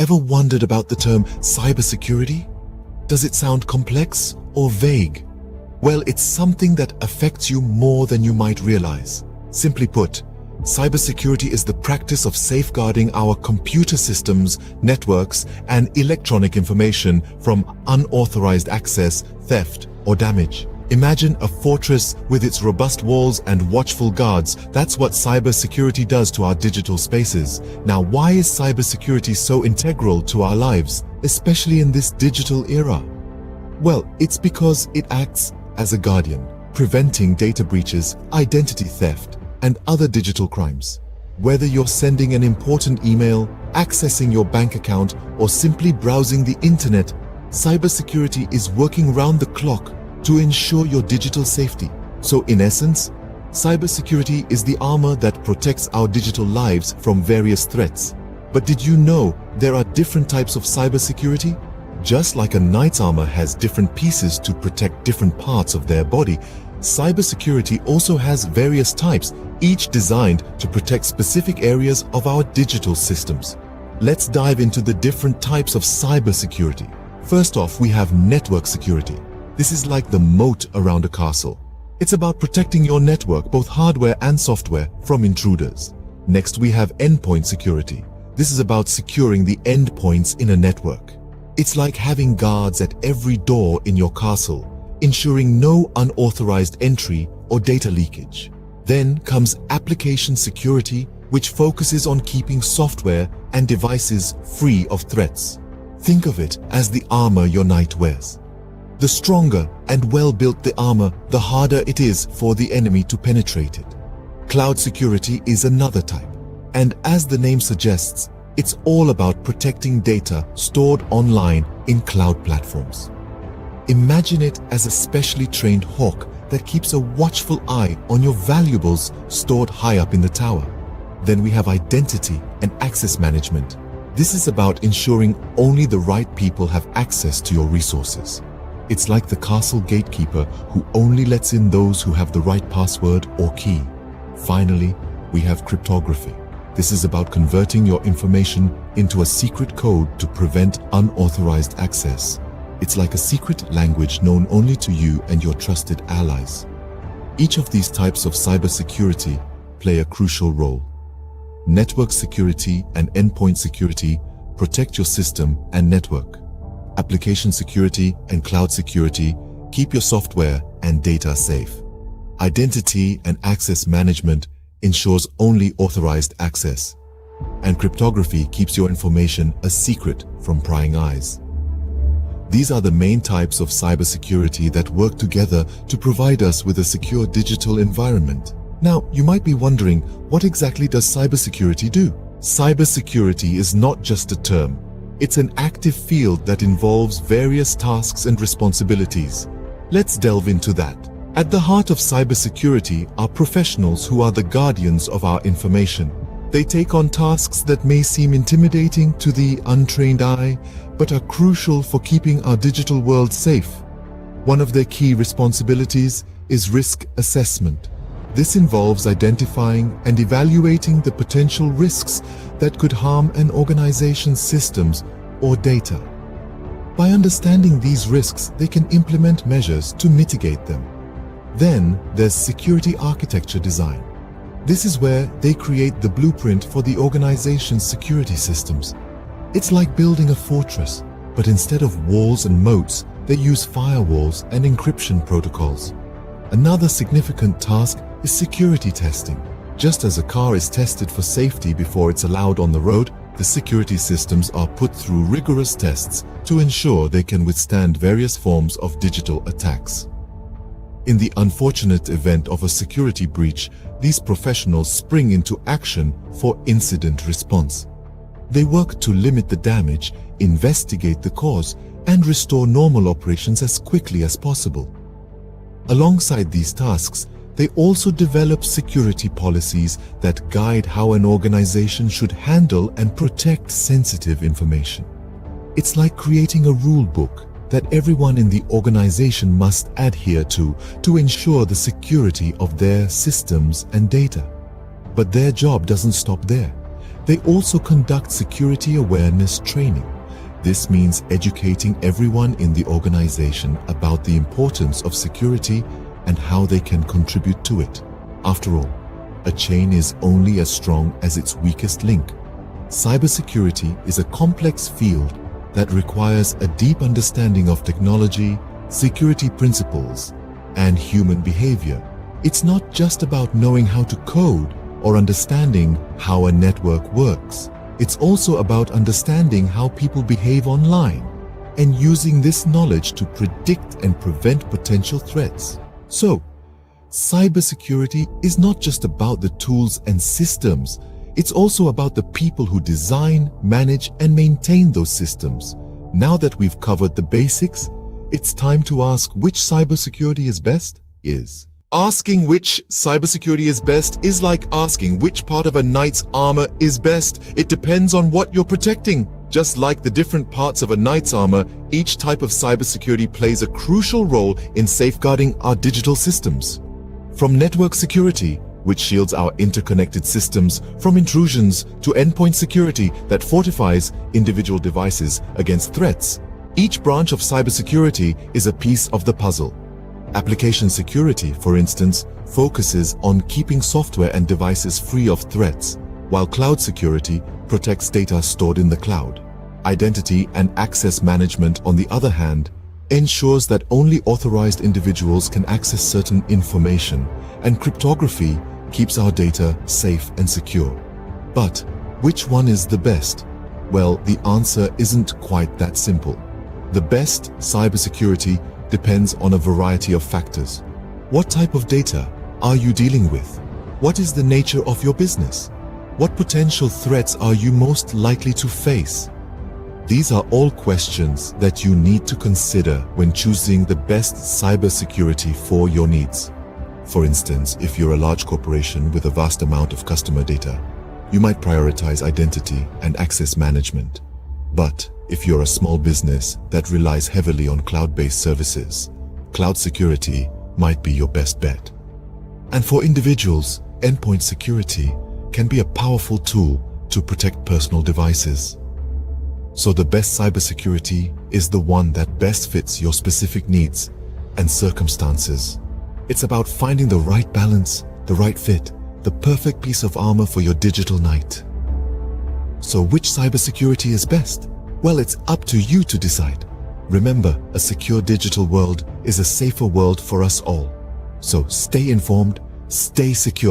Ever wondered about the term cybersecurity? Does it sound complex or vague? Well, it's something that affects you more than you might realize. Simply put, cybersecurity is the practice of safeguarding our computer systems, networks, and electronic information from unauthorized access, theft, or damage. Imagine a fortress with its robust walls and watchful guards. That's what cybersecurity does to our digital spaces. Now, why is cybersecurity so integral to our lives, especially in this digital era? Well, it's because it acts as a guardian, preventing data breaches, identity theft, and other digital crimes. Whether you're sending an important email, accessing your bank account, or simply browsing the internet, cybersecurity is working round the clock to ensure your digital safety. So in essence, cybersecurity is the armor that protects our digital lives from various threats. But did you know there are different types of cybersecurity? Just like a knight's armor has different pieces to protect different parts of their body, cybersecurity also has various types, each designed to protect specific areas of our digital systems. Let's dive into the different types of cybersecurity. First off, we have network security. This is like the moat around a castle. It's about protecting your network, both hardware and software, from intruders. Next, we have endpoint security. This is about securing the endpoints in a network. It's like having guards at every door in your castle, ensuring no unauthorized entry or data leakage. Then comes application security, which focuses on keeping software and devices free of threats. Think of it as the armor your knight wears. The stronger and well-built the armor, the harder it is for the enemy to penetrate it. Cloud security is another type, and as the name suggests, it's all about protecting data stored online in cloud platforms. Imagine it as a specially trained hawk that keeps a watchful eye on your valuables stored high up in the tower. Then we have identity and access management. This is about ensuring only the right people have access to your resources. It's like the castle gatekeeper who only lets in those who have the right password or key. Finally, we have cryptography. This is about converting your information into a secret code to prevent unauthorized access. It's like a secret language known only to you and your trusted allies. Each of these types of cybersecurity play a crucial role. Network security and endpoint security protect your system and network. Application security and cloud security keep your software and data safe. Identity and access management ensures only authorized access. And cryptography keeps your information a secret from prying eyes. These are the main types of cybersecurity that work together to provide us with a secure digital environment. Now, you might be wondering, what exactly does cybersecurity do? Cybersecurity is not just a term. It's an active field that involves various tasks and responsibilities. Let's delve into that. At the heart of cybersecurity are professionals who are the guardians of our information. They take on tasks that may seem intimidating to the untrained eye, but are crucial for keeping our digital world safe. One of their key responsibilities is risk assessment. This involves identifying and evaluating the potential risks that could harm an organization's systems or data. By understanding these risks, they can implement measures to mitigate them. Then there's security architecture design. This is where they create the blueprint for the organization's security systems. It's like building a fortress, but instead of walls and moats, they use firewalls and encryption protocols. Another significant task is security testing. Just as a car is tested for safety before it's allowed on the road, the security systems are put through rigorous tests to ensure they can withstand various forms of digital attacks. In the unfortunate event of a security breach, these professionals spring into action for incident response. They work to limit the damage, investigate the cause, and restore normal operations as quickly as possible. Alongside these tasks, they also develop security policies that guide how an organization should handle and protect sensitive information. It's like creating a rule book that everyone in the organization must adhere to ensure the security of their systems and data. But their job doesn't stop there. They also conduct security awareness training. This means educating everyone in the organization about the importance of security and how they can contribute to it. After all, a chain is only as strong as its weakest link. Cybersecurity is a complex field that requires a deep understanding of technology, security principles, and human behavior. It's not just about knowing how to code or understanding how a network works. It's also about understanding how people behave online and using this knowledge to predict and prevent potential threats. So, cybersecurity is not just about the tools and systems. It's also about the people who design, manage, and maintain those systems. Now that we've covered the basics, it's time to ask which cybersecurity is best. Asking which cybersecurity is best is like asking which part of a knight's armor is best. It depends on what you're protecting. Just like the different parts of a knight's armor, each type of cybersecurity plays a crucial role in safeguarding our digital systems. From network security, which shields our interconnected systems from intrusions, to endpoint security that fortifies individual devices against threats, each branch of cybersecurity is a piece of the puzzle. Application security, for instance, focuses on keeping software and devices free of threats, while cloud security protects data stored in the cloud. Identity and access management, on the other hand, ensures that only authorized individuals can access certain information, and cryptography keeps our data safe and secure. But which one is the best? Well, the answer isn't quite that simple. The best cybersecurity depends on a variety of factors. What type of data are you dealing with? What is the nature of your business? What potential threats are you most likely to face? These are all questions that you need to consider when choosing the best cybersecurity for your needs. For instance, if you're a large corporation with a vast amount of customer data, you might prioritize identity and access management. But if you're a small business that relies heavily on cloud-based services, cloud security might be your best bet. And for individuals, endpoint security can be a powerful tool to protect personal devices. So the best cybersecurity is the one that best fits your specific needs and circumstances. It's about finding the right balance, the right fit, the perfect piece of armor for your digital knight. So which cybersecurity is best? Well, it's up to you to decide. Remember, a secure digital world is a safer world for us all. So stay informed, stay secure.